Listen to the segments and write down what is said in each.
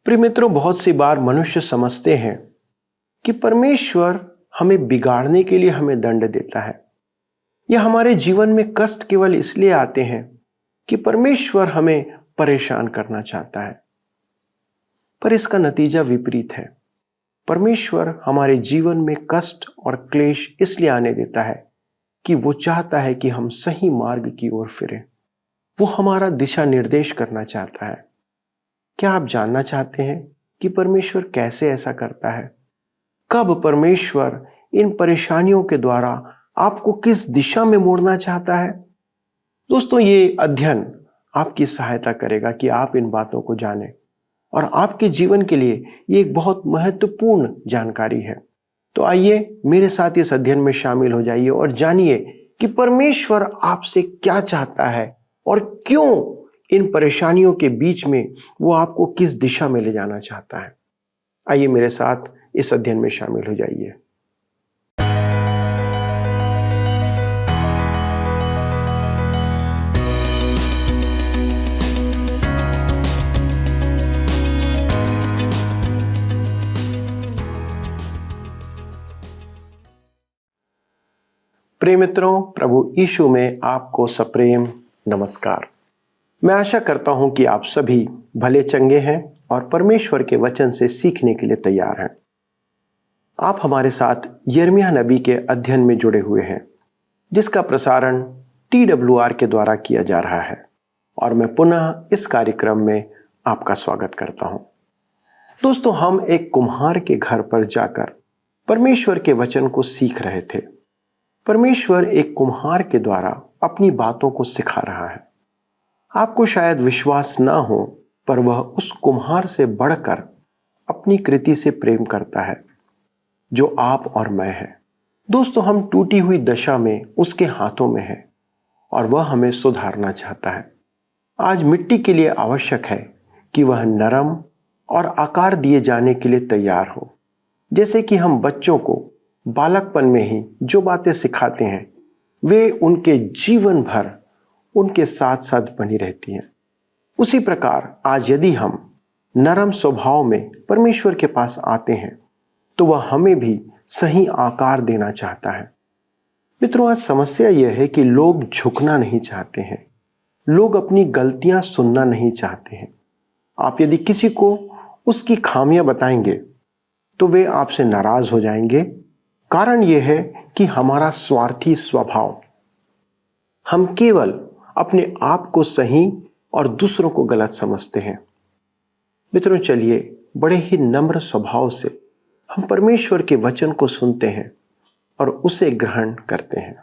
प्रिय मित्रों, बहुत सी बार मनुष्य समझते हैं कि परमेश्वर हमें बिगाड़ने के लिए हमें दंड देता है, या हमारे जीवन में कष्ट केवल इसलिए आते हैं कि परमेश्वर हमें परेशान करना चाहता है। पर इसका नतीजा विपरीत है। परमेश्वर हमारे जीवन में कष्ट और क्लेश इसलिए आने देता है कि वो चाहता है कि हम सही मार्ग की ओर फिरें। वो हमारा दिशा निर्देश करना चाहता है। क्या आप जानना चाहते हैं कि परमेश्वर कैसे ऐसा करता है? कब परमेश्वर इन परेशानियों के द्वारा आपको किस दिशा में मोड़ना चाहता है? दोस्तों, ये अध्ययन आपकी सहायता करेगा कि आप इन बातों को जानें, और आपके जीवन के लिए ये एक बहुत महत्वपूर्ण जानकारी है। तो आइए मेरे साथ इस अध्ययन में शामिल हो जाइए और जानिए कि परमेश्वर आपसे क्या चाहता है और क्यों इन परेशानियों के बीच में वो आपको किस दिशा में ले जाना चाहता है। आइए मेरे साथ इस अध्ययन में शामिल हो जाइए। प्रिय मित्रों, प्रभु यीशु में आपको सप्रेम नमस्कार। मैं आशा करता हूं कि आप सभी भले चंगे हैं और परमेश्वर के वचन से सीखने के लिए तैयार हैं। आप हमारे साथ यिर्मयाह नबी के अध्ययन में जुड़े हुए हैं, जिसका प्रसारण TWR के द्वारा किया जा रहा है, और मैं पुनः इस कार्यक्रम में आपका स्वागत करता हूं। दोस्तों, हम एक कुम्हार के घर पर जाकर परमेश्वर के वचन को सीख रहे थे। परमेश्वर एक कुम्हार के द्वारा अपनी बातों को सिखा रहा है। आपको शायद विश्वास ना हो, पर वह उस कुम्हार से बढ़कर अपनी कृति से प्रेम करता है, जो आप और मैं हैं। दोस्तों, हम टूटी हुई दशा में उसके हाथों में हैं और वह हमें सुधारना चाहता है। आज मिट्टी के लिए आवश्यक है कि वह नरम और आकार दिए जाने के लिए तैयार हो। जैसे कि हम बच्चों को बालकपन में ही जो बातें सिखाते हैं, वे उनके जीवन भर उनके साथ साथ बनी रहती हैं। उसी प्रकार आज यदि हम नरम स्वभाव में परमेश्वर के पास आते हैं, तो वह हमें भी सही आकार देना चाहता है। मित्रों, आज समस्या यह है कि लोग झुकना नहीं चाहते हैं। लोग अपनी गलतियां सुनना नहीं चाहते हैं। आप यदि किसी को उसकी खामियां बताएंगे, तो वे आपसे नाराज हो जाएंगे। कारण यह है कि हमारा स्वार्थी स्वभाव, हम केवल अपने आप को सही और दूसरों को गलत समझते हैं। मित्रों, चलिए बड़े ही नम्र स्वभाव से हम परमेश्वर के वचन को सुनते हैं और उसे ग्रहण करते हैं।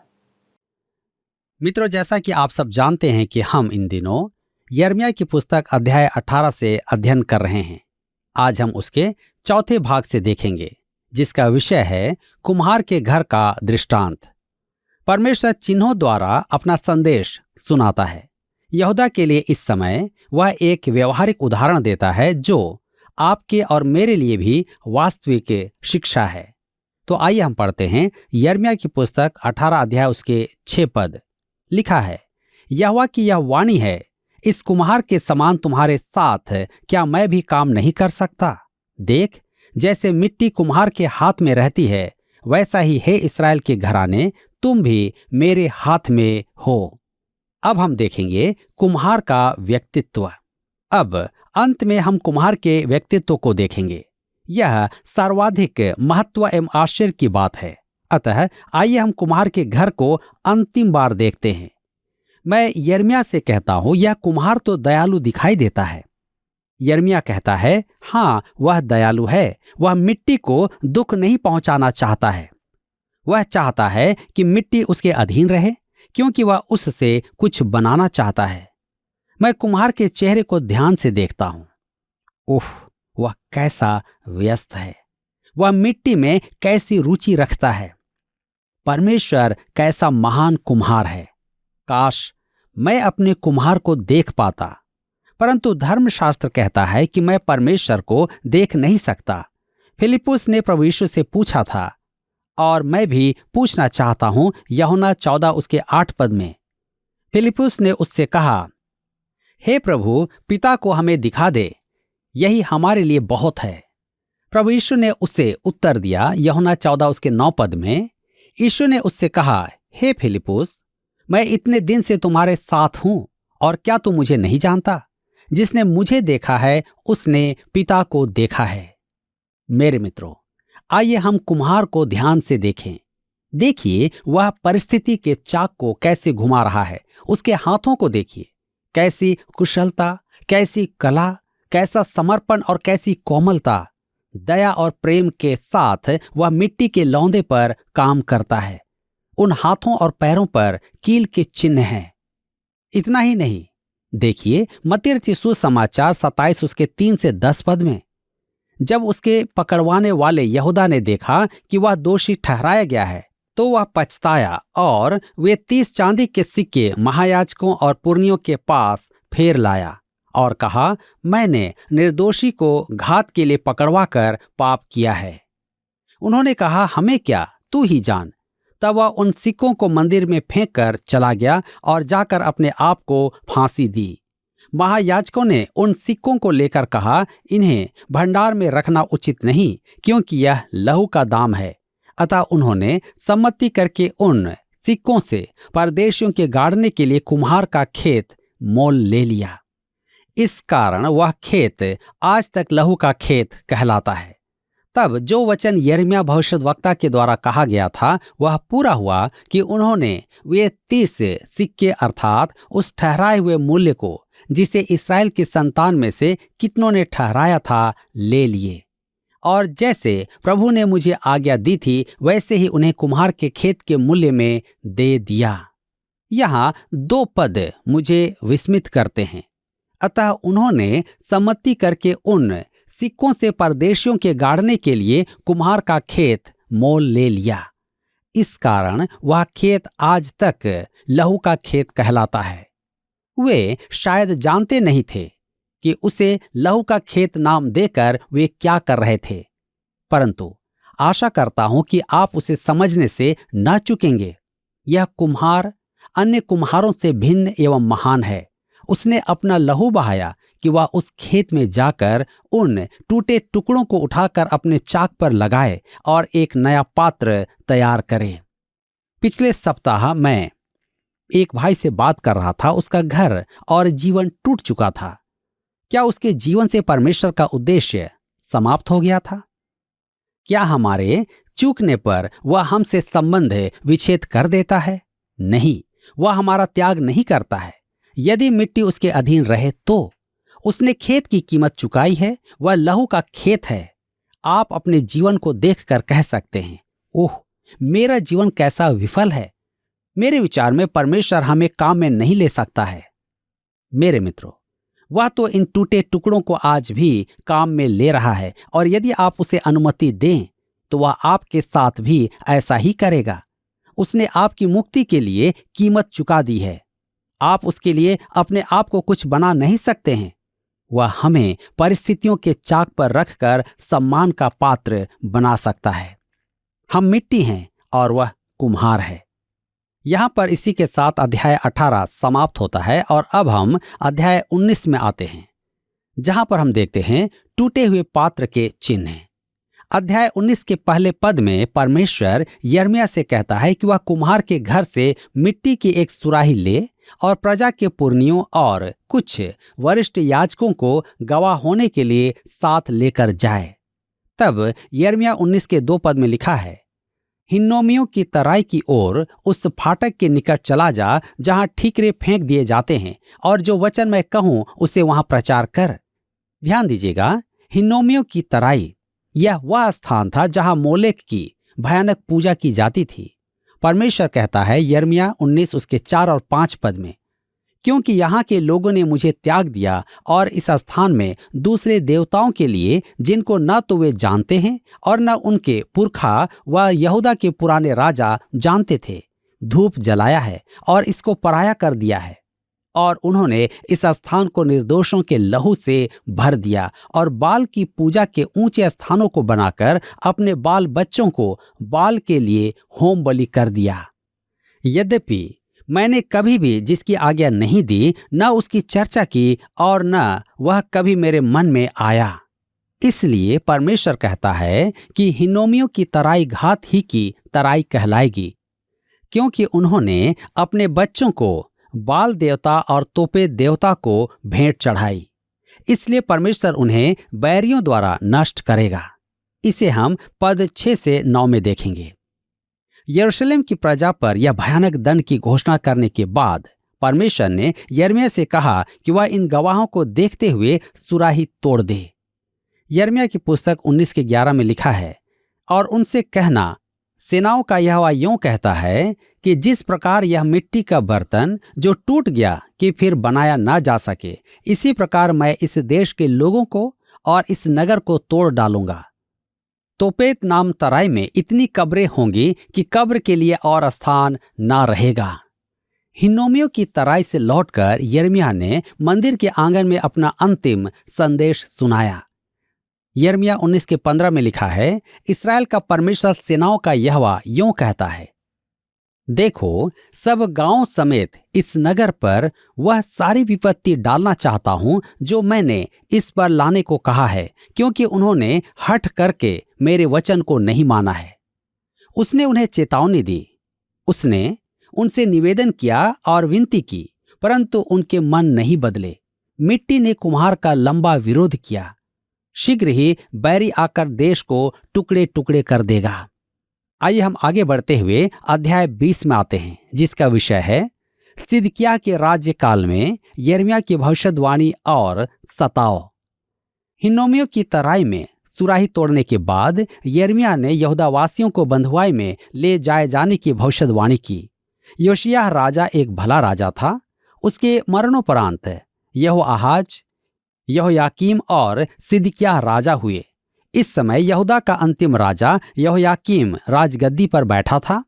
मित्रों, जैसा कि आप सब जानते हैं कि हम इन दिनों यिर्मयाह की पुस्तक अध्याय 18 से अध्ययन कर रहे हैं। आज हम उसके चौथे भाग से देखेंगे, जिसका विषय है कुम्हार के घर का दृष्टांत। परमेश्वर चिन्हों द्वारा अपना संदेश सुनाता है। यहूदा के लिए इस समय वह एक व्यवहारिक उदाहरण देता है, जो आपके और मेरे लिए भी वास्तविक शिक्षा है। तो आइए हम पढ़ते हैं यिर्मयाह की पुस्तक 18 अध्याय उसके 6 पद। लिखा है, यहोवा की यह वाणी है, इस कुम्हार के समान तुम्हारे साथ क्या मैं भी काम नहीं कर सकता? देख, जैसे मिट्टी कुम्हार के हाथ में रहती है, वैसा ही हे इस्राएल के घराने, तुम भी मेरे हाथ में हो। अब हम देखेंगे कुम्हार का व्यक्तित्व। अब अंत में हम कुम्हार के व्यक्तित्व को देखेंगे। यह सर्वाधिक महत्व एवं आश्चर्य की बात है। अतः आइए हम कुम्हार के घर को अंतिम बार देखते हैं। मैं यिर्मयाह से कहता हूं, यह कुम्हार तो दयालु दिखाई देता है। यिर्मयाह कहता है, हाँ, वह दयालु है। वह मिट्टी को दुख नहीं पहुंचाना चाहता है। वह चाहता है कि मिट्टी उसके अधीन रहे, क्योंकि वह उससे कुछ बनाना चाहता है। मैं कुम्हार के चेहरे को ध्यान से देखता हूं। उफ, वह कैसा व्यस्त है। वह मिट्टी में कैसी रुचि रखता है। परमेश्वर कैसा महान कुम्हार है। काश मैं अपने कुम्हार को देख पाता, परंतु धर्मशास्त्र कहता है कि मैं परमेश्वर को देख नहीं सकता। फिलिप्पुस ने प्रभु यीशु से पूछा था, और मैं भी पूछना चाहता हूं, यूहन्ना 14 उसके 8 पद में फिलिप्पुस ने उससे कहा, हे प्रभु, पिता को हमें दिखा दे, यही हमारे लिए बहुत है। प्रभु यीशु ने उसे उत्तर दिया, यूहन्ना 14 उसके 9 पद में यीशु ने उससे कहा, हे फिलिप्पुस, मैं इतने दिन से तुम्हारे साथ हूं और क्या तू मुझे नहीं जानता? जिसने मुझे देखा है उसने पिता को देखा है। मेरे मित्रों, आइए हम कुम्हार को ध्यान से देखें। देखिए वह परिस्थिति के चाक को कैसे घुमा रहा है। उसके हाथों को देखिए, कैसी कुशलता, कैसी कला, कैसा समर्पण और कैसी कोमलता, दया और प्रेम के साथ वह मिट्टी के लौंदे पर काम करता है। उन हाथों और पैरों पर कील के चिन्ह हैं। इतना ही नहीं, देखिए मत्ती रचित सुसमाचार 27 उसके 3 से 10 पद में, जब उसके पकड़वाने वाले यहूदा ने देखा कि वह दोषी ठहराया गया है, तो वह पछताया और वे 30 चांदी के सिक्के महायाजकों और पुरनियों के पास फेर लाया और कहा, मैंने निर्दोषी को घात के लिए पकड़वा कर पाप किया है। उन्होंने कहा, हमें क्या, तू ही जान। तब वह उन सिक्कों को मंदिर में फेंक कर चला गया और जाकर अपने आप को फांसी दी। महायाजकों ने उन सिक्कों को लेकर कहा, इन्हें भंडार में रखना उचित नहीं, क्योंकि यह लहू का दाम है। अतः उन्होंने सम्मति करके उन सिक्कों से परदेशियों के गाड़ने के लिए कुम्हार का खेत मोल ले लिया। इस कारण वह खेत आज तक लहू का खेत कहलाता है। तब जो वचन यिर्मयाह भविष्यद्वक्ता के द्वारा कहा गया था वह पूरा हुआ कि उन्होंने वे 30 सिक्के अर्थात उस ठहराए हुए मूल्य को, जिसे इस्राएल की संतान में से कितनों ने ठहराया था, ले लिए। और जैसे प्रभु ने मुझे आज्ञा दी थी वैसे ही उन्हें कुम्हार के खेत के मूल्य में दे दिया। यहाँ 2 पद मुझे विस्मित करते हैं। अतः उन्होंने सम्मति करके उन सिक्कों से परदेशियों के गाड़ने के लिए कुम्हार का खेत मोल ले लिया। इस कारण वह खेत आज तक लहू का खेत कहलाता है। वे शायद जानते नहीं थे कि उसे लहू का खेत नाम देकर वे क्या कर रहे थे, परंतु आशा करता हूं कि आप उसे समझने से न चूकेंगे। यह कुम्हार अन्य कुम्हारों से भिन्न एवं महान है। उसने अपना लहू बहाया कि वह उस खेत में जाकर उन टूटे टुकड़ों को उठाकर अपने चाक पर लगाए और एक नया पात्र तैयार करे। पिछले सप्ताह मैं एक भाई से बात कर रहा था। उसका घर और जीवन टूट चुका था। क्या उसके जीवन से परमेश्वर का उद्देश्य समाप्त हो गया था? क्या हमारे चूकने पर वह हमसे संबंध विच्छेद कर देता है? नहीं, वह हमारा त्याग नहीं करता है। यदि मिट्टी उसके अधीन रहे तो उसने खेत की कीमत चुकाई है। वह लहू का खेत है। आप अपने जीवन को देखकर कह सकते हैं, ओह मेरा जीवन कैसा विफल है। मेरे विचार में परमेश्वर हमें काम में नहीं ले सकता है। मेरे मित्रों, वह तो इन टूटे टुकड़ों को आज भी काम में ले रहा है और यदि आप उसे अनुमति दें तो वह आपके साथ भी ऐसा ही करेगा। उसने आपकी मुक्ति के लिए कीमत चुका दी है। आप उसके लिए अपने आप को कुछ बना नहीं सकते हैं। वह हमें परिस्थितियों के चाक पर रखकर सम्मान का पात्र बना सकता है। हम मिट्टी हैं और वह कुम्हार है। यहां पर इसी के साथ अध्याय 18 समाप्त होता है और अब हम अध्याय 19 में आते हैं, जहां पर हम देखते हैं टूटे हुए पात्र के चिन्ह। अध्याय 19 के पहले पद में परमेश्वर यिर्मयाह से कहता है कि वह कुम्हार के घर से मिट्टी की एक सुराही ले और प्रजा के पुरनियों और कुछ वरिष्ठ याजकों को गवाह होने के लिए साथ लेकर जाए। तब यिर्मयाह 19 के 2 पद में लिखा है, हिन्नोमियों की तराई की ओर उस फाटक के निकट चला जा जहां ठीकरे फेंक दिए जाते हैं और जो वचन मैं कहूं उसे वहां प्रचार कर। ध्यान दीजिएगा, हिन्नोमियों की तराई यह वह स्थान था जहां मोलेक की भयानक पूजा की जाती थी। परमेश्वर कहता है यिर्मयाह 19 उसके 4 और 5 पद में, क्योंकि यहाँ के लोगों ने मुझे त्याग दिया और इस स्थान में दूसरे देवताओं के लिए, जिनको न तो वे जानते हैं और न उनके पुरखा व यहूदा के पुराने राजा जानते थे, धूप जलाया है और इसको पराया कर दिया है। और उन्होंने इस स्थान को निर्दोषों के लहू से भर दिया और बाल की पूजा के ऊंचे स्थानों को बनाकर अपने बाल बच्चों को बाल के लिए होम बलि कर दिया। यद्यपि मैंने कभी भी जिसकी आज्ञा नहीं दी, न उसकी चर्चा की और न वह कभी मेरे मन में आया। इसलिए परमेश्वर कहता है कि हिनोमियों की तराई घात ही की तराई कहलाएगी, क्योंकि उन्होंने अपने बच्चों को बाल देवता और तोपेत देवता को भेंट चढ़ाई। इसलिए परमेश्वर उन्हें बैरियों द्वारा नष्ट करेगा। इसे हम पद 6 से 9 में देखेंगे। यरूशलेम की प्रजा पर यह भयानक दंड की घोषणा करने के बाद परमेश्वर ने यिर्मयाह से कहा कि वह इन गवाहों को देखते हुए सुराही तोड़ दे। यिर्मयाह की पुस्तक 19:11 में लिखा है, और उनसे कहना, सेनाओं का यहोवा यूं कहता है कि जिस प्रकार यह मिट्टी का बर्तन जो टूट गया कि फिर बनाया ना जा सके, इसी प्रकार मैं इस देश के लोगों को और इस नगर को तोड़ डालूंगा। तोपेत नाम तराई में इतनी कब्रें होंगी कि कब्र के लिए और स्थान ना रहेगा। हिन्नोमियों की तराई से लौटकर यिर्मयाह ने मंदिर के आंगन में अपना अंतिम संदेश सुनाया। यिर्मयाह 19:15 में लिखा है, इस्राएल का परमेश्वर सेनाओं का यहोवा यूं कहता है, देखो, सब गांव समेत इस नगर पर वह सारी विपत्ति डालना चाहता हूं जो मैंने इस पर लाने को कहा है, क्योंकि उन्होंने हठ करके मेरे वचन को नहीं माना है। उसने उन्हें चेतावनी दी, उसने उनसे निवेदन किया और विनती की, परंतु उनके मन नहीं बदले। मिट्टी ने कुम्हार का लंबा विरोध किया। शीघ्र ही बैरी आकर देश को टुकड़े टुकड़े कर देगा। आइए हम आगे बढ़ते हुए अध्याय 20 में आते हैं, जिसका विषय है सिदकिय्याह के राज्यकाल में यिर्मयाह की भविष्यवाणी और सताओ। हिन्नोमियों की तराई में सुराही तोड़ने के बाद यिर्मयाह ने यहूदावासियों को बंधुआई में ले जाए जाने की भविष्यवाणी की। योशिय्याह राजा एक भला राजा था। उसके मरणोपरांत यहोआहाज, यहोयाकीम और सिदकिय्याह राजा हुए। इस समय यहूदा का अंतिम राजा यहोयाकीम राजगद्दी पर बैठा था।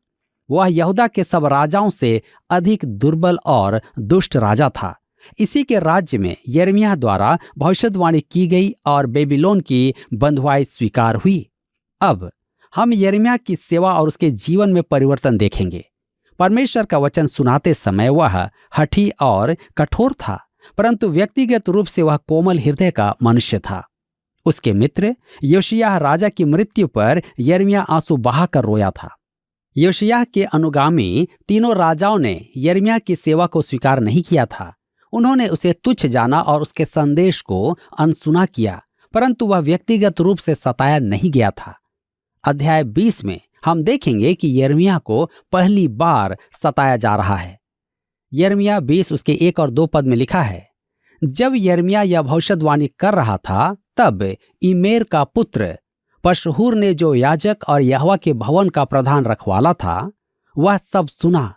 वह यहूदा के सब राजाओं से अधिक दुर्बल और दुष्ट राजा था। इसी के राज्य में यिर्मयाह द्वारा भविष्यवाणी की गई और बेबीलोन की बंधुआई स्वीकार हुई। अब हम यिर्मयाह की सेवा और उसके जीवन में परिवर्तन देखेंगे। परमेश्वर का वचन सुनाते समय वह हठी और कठोर था, परंतु व्यक्तिगत रूप से वह कोमल हृदय का मनुष्य था। उसके मित्र योशिय्याह राजा की मृत्यु पर यिर्मयाह आंसू बहाकर रोया था। योशिय्याह के अनुगामी तीनों राजाओं ने यिर्मयाह की सेवा को स्वीकार नहीं किया था। उन्होंने उसे तुच्छ जाना और उसके संदेश को अनसुना किया, परंतु वह व्यक्तिगत रूप से सताया नहीं गया था। अध्याय 20 में हम देखेंगे कि यिर्मयाह को पहली बार सताया जा रहा है। यिर्मयाह 20 उसके 1 और 2 पद में लिखा है, जब यिर्मयाह यह भविष्यवाणी कर रहा था, तब इमेर का पुत्र पशहूर ने, जो याजक और यहोवा के भवन का प्रधान रखवाला था, वह सब सुना।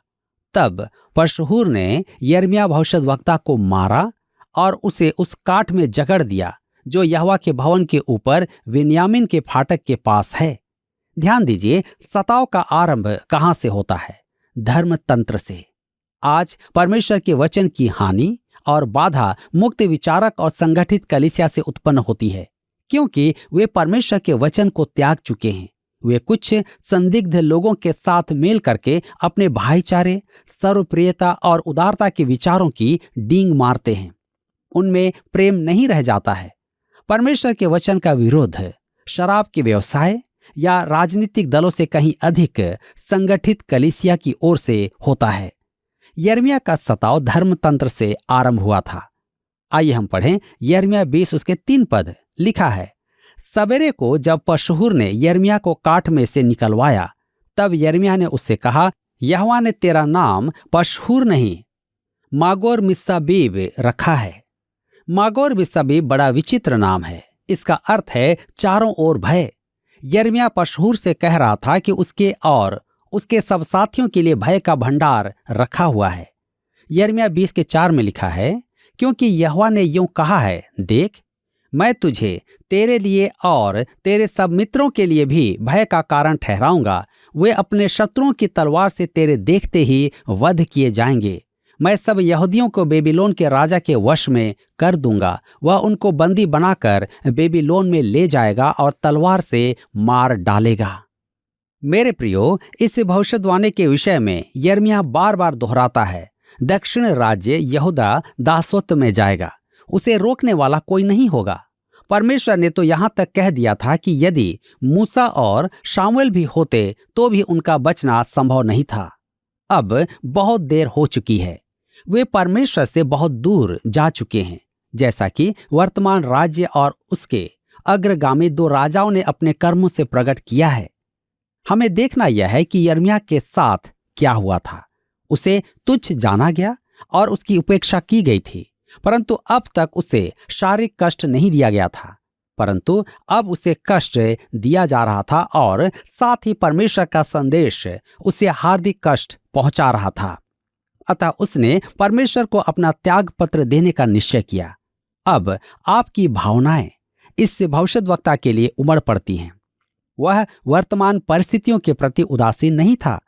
तब पशहूर ने यिर्मयाह भविष्यद्वक्ता को मारा और उसे उस काठ में जकड़ दिया जो यहोवा के भवन के ऊपर बिन्यामीन के फाटक के पास है। ध्यान दीजिए, सताव का आरंभ कहां से होता है? धर्म तंत्र से। आज परमेश्वर के वचन की हानि और बाधा मुक्त विचारक और संगठित कलीसिया से उत्पन्न होती है, क्योंकि वे परमेश्वर के वचन को त्याग चुके हैं। वे कुछ संदिग्ध लोगों के साथ मेल करके अपने भाईचारे, सर्वप्रियता और उदारता के विचारों की डींग मारते हैं। उनमें प्रेम नहीं रह जाता है। परमेश्वर के वचन का विरोध शराब के व्यवसाय या राजनीतिक दलों से कहीं अधिक संगठित कलीसिया की ओर से होता है। यिर्मयाह का सताव धर्मतंत्र से आरंभ हुआ था। आइए हम पढ़ें यिर्मयाह 20 उसके 3 पद। लिखा है, सवेरे को जब पशहूर ने यिर्मयाह को काठ में से निकलवाया, तब यिर्मयाह ने उससे कहा, यहोवा ने तेरा नाम पशहूर नहीं, मागोर मिस्साबीब रखा है। मागोर मिस्साबीब बड़ा विचित्र नाम है। इसका अर्थ है चारों ओर भय। यिर्मयाह पशहूर से कह रहा था कि उसके और उसके सब साथियों के लिए भय का भंडार रखा हुआ है। यिर्मयाह 20 के 4 में लिखा है, क्योंकि यहोवा ने यूं कहा है, देख, मैं तुझे तेरे लिए और तेरे सब मित्रों के लिए भी भय का कारण ठहराऊंगा। वे अपने शत्रुओं की तलवार से तेरे देखते ही वध किए जाएंगे। मैं सब यहूदियों को बेबीलोन के राजा के वश में कर दूंगा। वह उनको बंदी बनाकर बेबीलोन में ले जाएगा और तलवार से मार डालेगा। मेरे प्रियो, इस भविष्यवाणी के विषय में यिर्मयाह बार बार दोहराता है, दक्षिण राज्य यहूदा दासत्व में जाएगा, उसे रोकने वाला कोई नहीं होगा। परमेश्वर ने तो यहां तक कह दिया था कि यदि मूसा और शामुएल भी होते तो भी उनका बचना संभव नहीं था। अब बहुत देर हो चुकी है, वे परमेश्वर से बहुत दूर जा चुके हैं, जैसा कि वर्तमान राज्य और उसके अग्रगामी 2 राजाओं ने अपने कर्मों से प्रकट किया है। हमें देखना यह है कि यिर्मयाह के साथ क्या हुआ था। उसे तुच्छ जाना गया और उसकी उपेक्षा की गई थी, परंतु अब तक उसे शारीरिक कष्ट नहीं दिया गया था, परंतु अब उसे कष्ट दिया जा रहा था और साथ ही परमेश्वर का संदेश उसे हार्दिक कष्ट पहुंचा रहा था। अतः उसने परमेश्वर को अपना त्याग पत्र देने का निश्चय किया। अब आपकी भावनाएं इस भविष्यद्वक्ता के लिए उमड़ पड़ती हैं। वह वर्तमान परिस्थितियों के प्रति उदासीन नहीं था,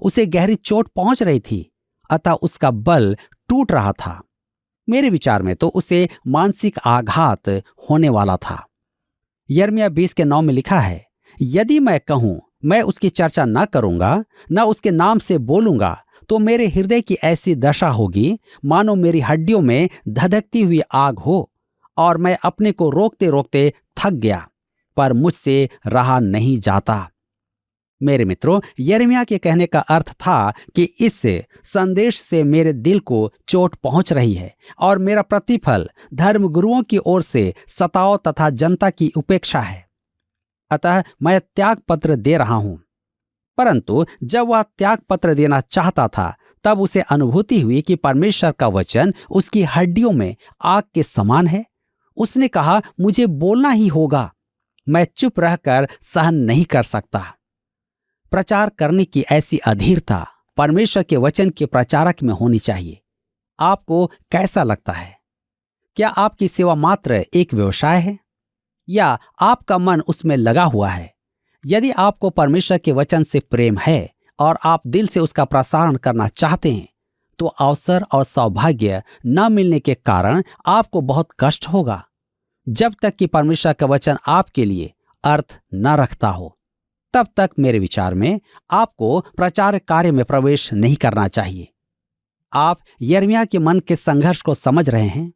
उसे गहरी चोट पहुंच रही थी, अतः उसका बल टूट रहा था। मेरे विचार में तो उसे मानसिक आघात होने वाला था। यिर्मयाह 20:9 में लिखा है, यदि मैं कहूं मैं उसकी चर्चा न करूंगा, न उसके नाम से बोलूंगा, तो मेरे हृदय की ऐसी दशा होगी मानो मेरी हड्डियों में धधकती हुई आग हो, और मैं अपने को रोकते रोकते थक गया, पर मुझसे रहा नहीं जाता। मेरे मित्रों, यिर्मयाह के कहने का अर्थ था कि इस संदेश से मेरे दिल को चोट पहुंच रही है और मेरा प्रतिफल धर्मगुरुओं की ओर से सताव तथा जनता की उपेक्षा है। अतः मैं त्याग पत्र दे रहा हूं। परंतु जब वह त्याग पत्र देना चाहता था, तब उसे अनुभूति हुई कि परमेश्वर का वचन उसकी हड्डियों में आग के समान है। उसने कहा, मुझे बोलना ही होगा, मैं चुप रहकर सहन नहीं कर सकता। प्रचार करने की ऐसी अधीरता परमेश्वर के वचन के प्रचारक में होनी चाहिए। आपको कैसा लगता है? क्या आपकी सेवा मात्र एक व्यवसाय है या आपका मन उसमें लगा हुआ है? यदि आपको परमेश्वर के वचन से प्रेम है और आप दिल से उसका प्रसारण करना चाहते हैं, तो अवसर और सौभाग्य न मिलने के कारण आपको बहुत कष्ट होगा, जब तक कि परमेश्वर का वचन आपके लिए अर्थ न रखता हो। तब तक मेरे विचार में आपको प्रचार कार्य में प्रवेश नहीं करना चाहिए। आप यिर्मयाह के मन के संघर्ष को समझ रहे हैं।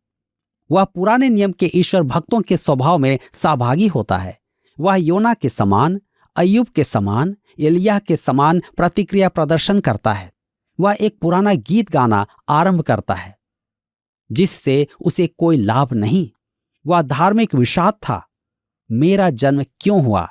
वह पुराने नियम के ईश्वर भक्तों के स्वभाव में सहभागी होता है। वह योना के समान, अय्यूब के समान, एलिय्याह के समान प्रतिक्रिया प्रदर्शन करता है। वह एक पुराना गीत गाना आरंभ करता है जिससे उसे कोई लाभ नहीं। वह धार्मिक विषाद था, मेरा जन्म क्यों हुआ।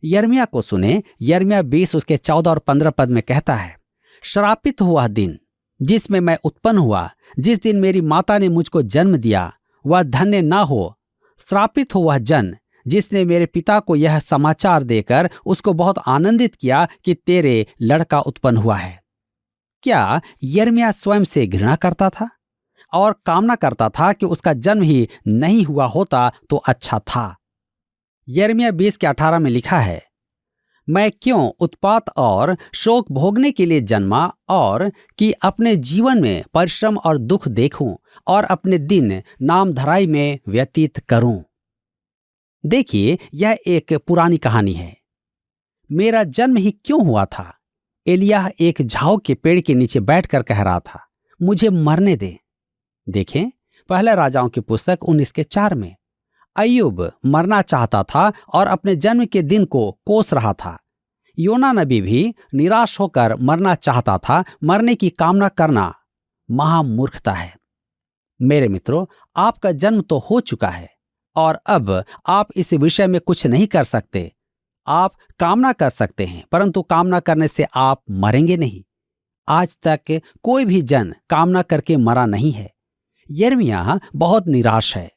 यिर्मयाह को सुने। यिर्मयाह 20 उसके 14 और 15 पद में कहता है, श्रापित हुआ दिन जिसमें मैं उत्पन्न हुआ, जिस दिन मेरी माता ने मुझको जन्म दिया, वह धन्य ना हो। श्रापित हो वह जन जिसने मेरे पिता को यह समाचार देकर उसको बहुत आनंदित किया कि तेरे लड़का उत्पन्न हुआ है। क्या यिर्मयाह स्वयं से घृणा करता था और कामना करता था कि उसका जन्म ही नहीं हुआ होता तो अच्छा था? यिर्मयाह 20:18 में लिखा है, मैं क्यों उत्पात और शोक भोगने के लिए जन्मा, और कि अपने जीवन में परिश्रम और दुख देखूं और अपने दिन नामधराई में व्यतीत करूं। देखिए, यह एक पुरानी कहानी है। मेरा जन्म ही क्यों हुआ था? एलिय्याह एक झाऊ के पेड़ के नीचे बैठकर कह रहा था, मुझे मरने दे। देखें, पहले राजाओं की पुस्तक 19:4 में अय्यूब मरना चाहता था और अपने जन्म के दिन को कोस रहा था। योना नबी भी निराश होकर मरना चाहता था। मरने की कामना करना महामूर्खता है। मेरे मित्रों, आपका जन्म तो हो चुका है और अब आप इस विषय में कुछ नहीं कर सकते। आप कामना कर सकते हैं, परंतु कामना करने से आप मरेंगे नहीं। आज तक कोई भी जन कामना करके मरा नहीं है। यिर्मयाह बहुत निराश है।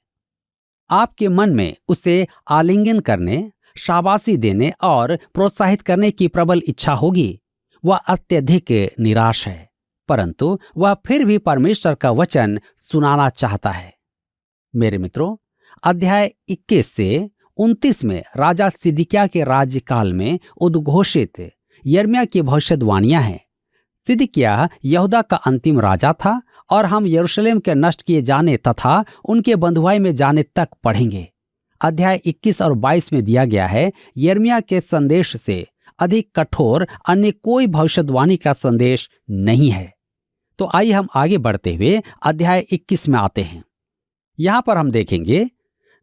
आपके मन में उसे आलिंगन करने, शाबाशी देने और प्रोत्साहित करने की प्रबल इच्छा होगी। वह अत्यधिक निराश है, परंतु वह फिर भी परमेश्वर का वचन सुनाना चाहता है। मेरे मित्रों, अध्याय 21 से 29 में राजा सिदकिय्याह के राज्यकाल में उद्घोषित यिर्मयाह की भविष्यवाणियां हैं। सिदकिय्याह यहूदा का अंतिम राजा था और हम यरूशलेम के नष्ट किए जाने तथा उनके बंधुआई में जाने तक पढ़ेंगे। अध्याय 21 और 22 में दिया गया है, यिर्मयाह के संदेश से अधिक कठोर अन्य कोई भविष्यवाणी का संदेश नहीं है। तो आइए हम आगे बढ़ते हुए अध्याय 21 में आते हैं। यहां पर हम देखेंगे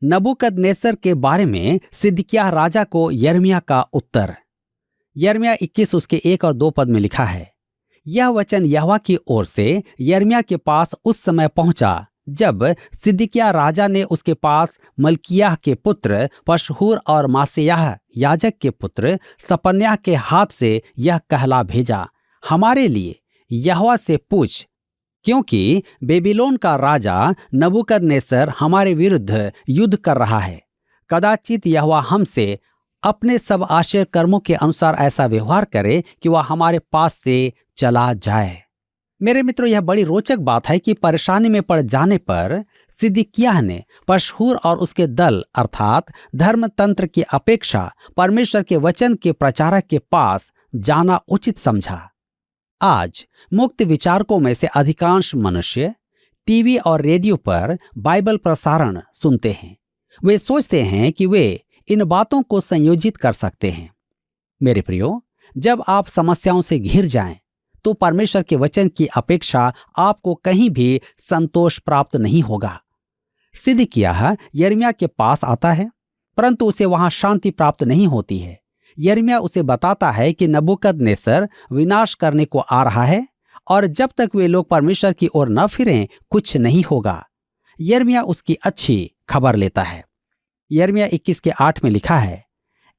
नबूकदनेस्सर के बारे में सिदकिय्याह राजा को यिर्मयाह का उत्तर। यिर्मयाह 21 उसके 1 और 2 पद में लिखा है, यह वचन यहोवा की ओर से यिर्मयाह के पास उस समय पहुंचा जब सिदकिय्याह राजा ने उसके पास मल्किय्याह के पुत्र पशहूर और मासेयाह याजक के पुत्र सपन्याह के हाथ से यह कहला भेजा, हमारे लिए यहोवा से पूछ, क्योंकि बेबीलोन का राजा नबूकदनेस्सर हमारे विरुद्ध युद्ध कर रहा है। कदाचित यहोवा हमसे अपने सब आश्चर्य कर्मों के अनुसार ऐसा व्यवहार करे कि वह हमारे पास से चला जाए। मेरे मित्रों, यह बड़ी रोचक बात है कि परेशानी में पड़ जाने पर सिदकिय्याह ने पशहूर और उसके दल अर्थात धर्मतंत्र की अपेक्षा परमेश्वर के वचन के प्रचारक के पास जाना उचित समझा। आज मुक्त विचारकों में से अधिकांश मनुष्य टीवी और रेडियो पर बाइबल प्रसारण सुनते हैं। वे सोचते हैं कि वे इन बातों को संयोजित कर सकते हैं। मेरे प्रियो, जब आप समस्याओं से घिर जाएं, तो परमेश्वर के वचन की अपेक्षा आपको कहीं भी संतोष प्राप्त नहीं होगा। सिदकिय्याह यिर्मयाह के पास आता है, परंतु उसे वहां शांति प्राप्त नहीं होती है। यिर्मयाह उसे बताता है कि नबूकदनेस्सर विनाश करने को आ रहा है और जब तक वे लोग परमेश्वर की ओर न फिरें कुछ नहीं होगा। यिर्मयाह उसकी अच्छी खबर लेता है। यिर्मयाह 21 के 8 में लिखा है,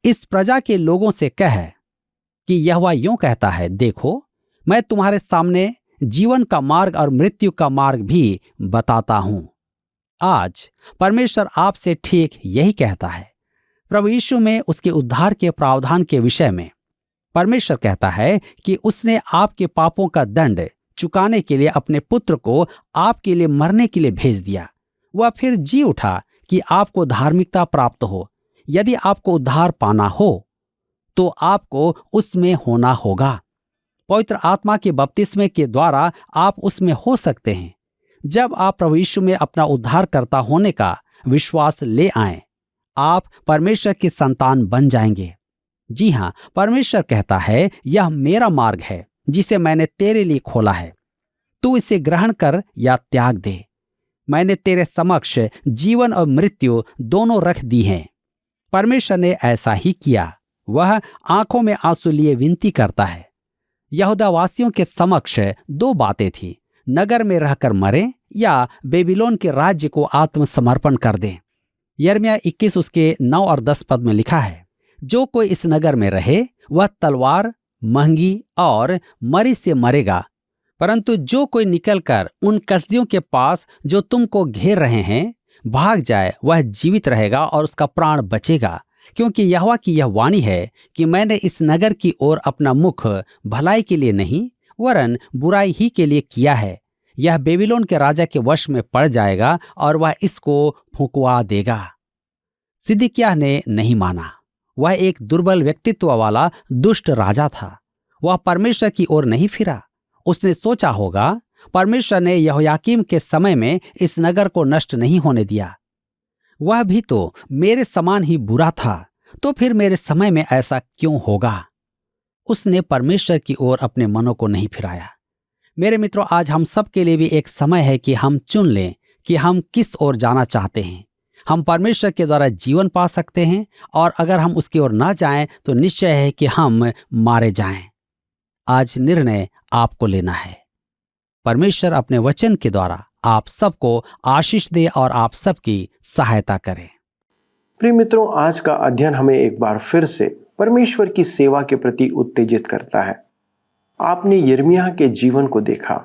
इस प्रजा के लोगों से कह कि यहोवा यूं कहता है, देखो मैं तुम्हारे सामने जीवन का मार्ग और मृत्यु का मार्ग भी बताता हूं। आज परमेश्वर आपसे ठीक यही कहता है। प्रभु यीशु में उसके उद्धार के प्रावधान के विषय में परमेश्वर कहता है कि उसने आपके पापों का दंड चुकाने के लिए अपने पुत्र को आपके लिए मरने के लिए भेज दिया। वह फिर जी उठा कि आपको धार्मिकता प्राप्त हो। यदि आपको उद्धार पाना हो तो आपको उसमें होना होगा। पवित्र आत्मा के बपतिस्मे के द्वारा आप उसमें हो सकते हैं। जब आप प्रभु यीशु में अपना उद्धारकर्ता होने का विश्वास ले आएं, आप परमेश्वर की संतान बन जाएंगे। जी हाँ, परमेश्वर कहता है, यह मेरा मार्ग है जिसे मैंने तेरे लिए खोला है, तू इसे ग्रहण कर या त्याग दे। मैंने तेरे समक्ष जीवन और मृत्यु दोनों रख दी हैं। परमेश्वर ने ऐसा ही किया। वह आंखों में आंसू लिए विनती करता है। यहूदा वासियों के समक्ष 2 बातें थी, नगर में रहकर मरे या बेबीलोन के राज्य को आत्मसमर्पण कर दें। यिर्मयाह 21 उसके 9 और 10 पद में लिखा है, जो कोई इस नगर में रहे वह तलवार, महंगी और मरी से मरेगा, परंतु जो कोई निकलकर उन कसदियों के पास जो तुमको घेर रहे हैं भाग जाए, वह जीवित रहेगा और उसका प्राण बचेगा। क्योंकि यहोवा की यह वाणी है कि मैंने इस नगर की ओर अपना मुख भलाई के लिए नहीं वरन बुराई ही के लिए किया है। यह बेबीलोन के राजा के वश में पड़ जाएगा और वह इसको फुंकवा देगा। सिदकिय्याह ने नहीं माना। वह एक दुर्बल व्यक्तित्व वाला दुष्ट राजा था। वह परमेश्वर की ओर नहीं फिरा। उसने सोचा होगा, परमेश्वर ने यहोयाकीम के समय में इस नगर को नष्ट नहीं होने दिया। वह भी तो मेरे समान ही बुरा था, तो फिर मेरे समय में ऐसा क्यों होगा? उसने परमेश्वर की ओर अपने मनों को नहीं फिराया। मेरे मित्रों, आज हम सब के लिए भी एक समय है कि हम चुन लें कि हम किस ओर जाना चाहते हैं। हम परमेश्वर के द्वारा जीवन पा सकते हैं और अगर हम उसकी ओर ना जाएं तो निश्चय है कि हम मारे जाएं। आज निर्णय आपको लेना है। परमेश्वर अपने वचन के द्वारा आप सबको आशीष दे और आप सबकी सहायता करे। प्रिय मित्रों, आज का अध्ययन हमें एक बार फिर से परमेश्वर की सेवा के प्रति उत्तेजित करता है। आपने यिर्मयाह के जीवन को देखा,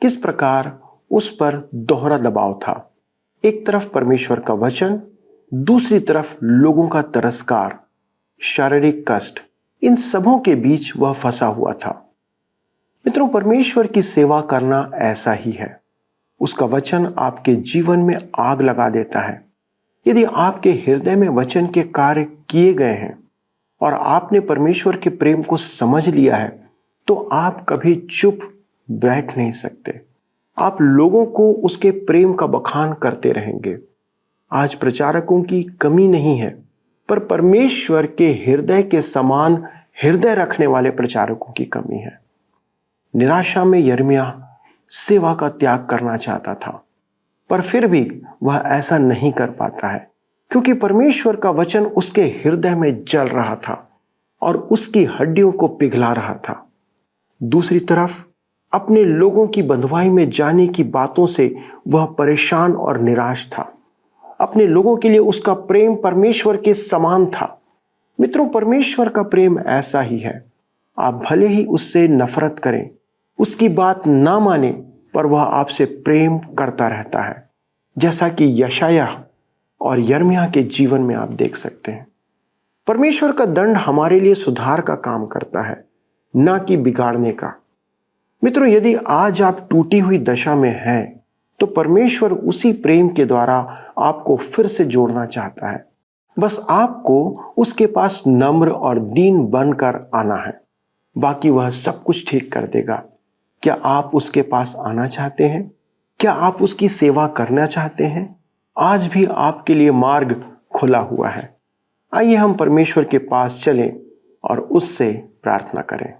किस प्रकार उस पर दोहरा दबाव था। एक तरफ परमेश्वर का वचन, दूसरी तरफ लोगों का तिरस्कार, शारीरिक कष्ट, इन सबों के बीच वह फंसा हुआ था। मित्रों, परमेश्वर की सेवा करना ऐसा ही है। उसका वचन आपके जीवन में आग लगा देता है। यदि आपके हृदय में वचन के कार्य किए गए हैं और आपने परमेश्वर के प्रेम को समझ लिया है, तो आप कभी चुप बैठ नहीं सकते। आप लोगों को उसके प्रेम का बखान करते रहेंगे। आज प्रचारकों की कमी नहीं है, पर परमेश्वर के हृदय के समान हृदय रखने वाले प्रचारकों की कमी है। निराशा में यिर्मयाह सेवा का त्याग करना चाहता था, पर फिर भी वह ऐसा नहीं कर पाता है क्योंकि परमेश्वर का वचन उसके हृदय में जल रहा था और उसकी हड्डियों को पिघला रहा था। दूसरी तरफ अपने लोगों की बंधुआई में जाने की बातों से वह परेशान और निराश था। अपने लोगों के लिए उसका प्रेम परमेश्वर के समान था। मित्रों, परमेश्वर का प्रेम ऐसा ही है। आप भले ही उससे नफरत करें, उसकी बात ना माने, पर वह आपसे प्रेम करता रहता है, जैसा कि यशायाह और यिर्मयाह के जीवन में आप देख सकते हैं। परमेश्वर का दंड हमारे लिए सुधार का काम करता है, ना कि बिगाड़ने का। मित्रों, यदि आज आप टूटी हुई दशा में हैं, तो परमेश्वर उसी प्रेम के द्वारा आपको फिर से जोड़ना चाहता है। बस आपको उसके पास नम्र और दीन बनकर आना है, बाकी वह सब कुछ ठीक कर देगा। क्या आप उसके पास आना चाहते हैं? क्या आप उसकी सेवा करना चाहते हैं? आज भी आपके लिए मार्ग खुला हुआ है। आइए हम परमेश्वर के पास चलें और उससे प्रार्थना करें।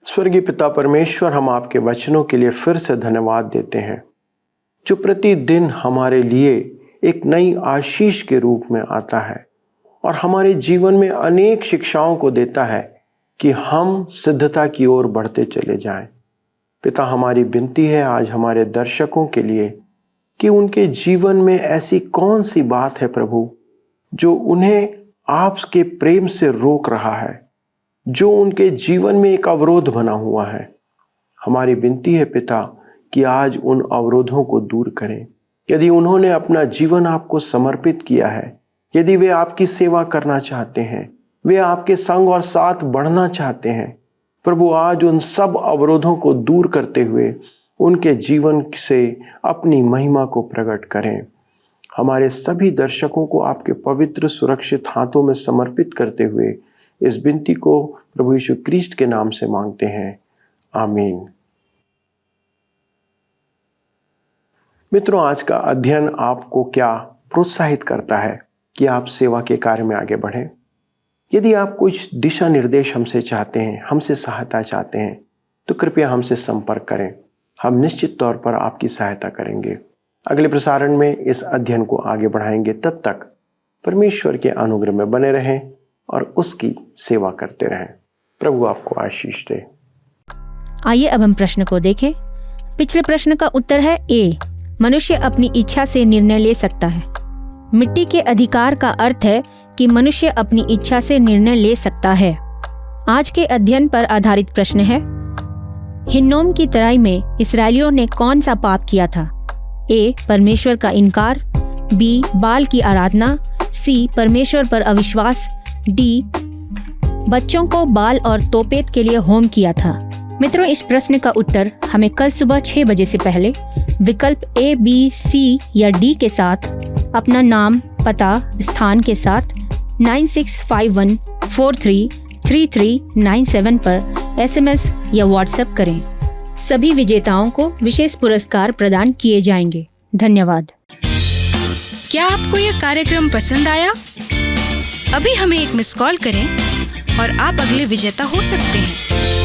स्वर्गीय पिता परमेश्वर, हम आपके वचनों के लिए फिर से धन्यवाद देते हैं, जो प्रतिदिन हमारे लिए एक नई आशीष के रूप में आता है और हमारे जीवन में अनेक शिक्षाओं को देता है कि हम सिद्धता की ओर बढ़ते चले जाएं। पिता, हमारी विनती है आज हमारे दर्शकों के लिए कि उनके जीवन में ऐसी कौन सी बात है प्रभु, जो उन्हें आपके प्रेम से रोक रहा है, जो उनके जीवन में एक अवरोध बना हुआ है। हमारी विनती है पिता कि आज उन अवरोधों को दूर करें। यदि उन्होंने अपना जीवन आपको समर्पित किया है, यदि वे आपकी सेवा करना चाहते हैं, वे आपके संग और साथ बढ़ना चाहते हैं, प्रभु आज उन सब अवरोधों को दूर करते हुए उनके जीवन से अपनी महिमा को प्रकट करें। हमारे सभी दर्शकों को आपके पवित्र सुरक्षित हाथों में समर्पित करते हुए इस विनती को प्रभु यीशु क्रिस्ट के नाम से मांगते हैं, आमीन। मित्रों, आज का अध्ययन आपको क्या प्रोत्साहित करता है कि आप सेवा के कार्य में आगे बढ़ें? यदि आप कुछ दिशा निर्देश हमसे चाहते हैं, हमसे सहायता चाहते हैं, तो कृपया हमसे संपर्क करें। हम निश्चित तौर पर आपकी सहायता करेंगे। अगले प्रसारण में इस अध्ययन को आगे बढ़ाएंगे। तब तक परमेश्वर के अनुग्रह में बने रहें और उसकी सेवा करते रहें। प्रभु आपको आशीष दे। आइए अब हम प्रश्न को देखें। पिछले प्रश्न का उत्तर है ए, मनुष्य अपनी इच्छा से निर्णय ले सकता है। मिट्टी के अधिकार का अर्थ है कि मनुष्य अपनी इच्छा से निर्णय ले सकता है। आज के अध्ययन पर आधारित प्रश्न है, हिन्नोम की तराई में इस्राएलियों ने कौन सा पाप किया था? ए, परमेश्वर का इनकार, बी, बाल की आराधना, सी, परमेश्वर पर अविश्वास, डी, बच्चों को बाल और तोपेत के लिए होम किया था। मित्रों, इस प्रश्न का उत्तर हमें कल सुबह 6 बजे से पहले विकल्प ए, बी, सी या डी के साथ अपना नाम, पता, स्थान के साथ 9651433397 पर SMS या WhatsApp करें। सभी विजेताओं को विशेष पुरस्कार प्रदान किए जाएंगे। धन्यवाद। क्या आपको यह कार्यक्रम पसंद आया? अभी हमें एक मिस कॉल करें और आप अगले विजेता हो सकते हैं।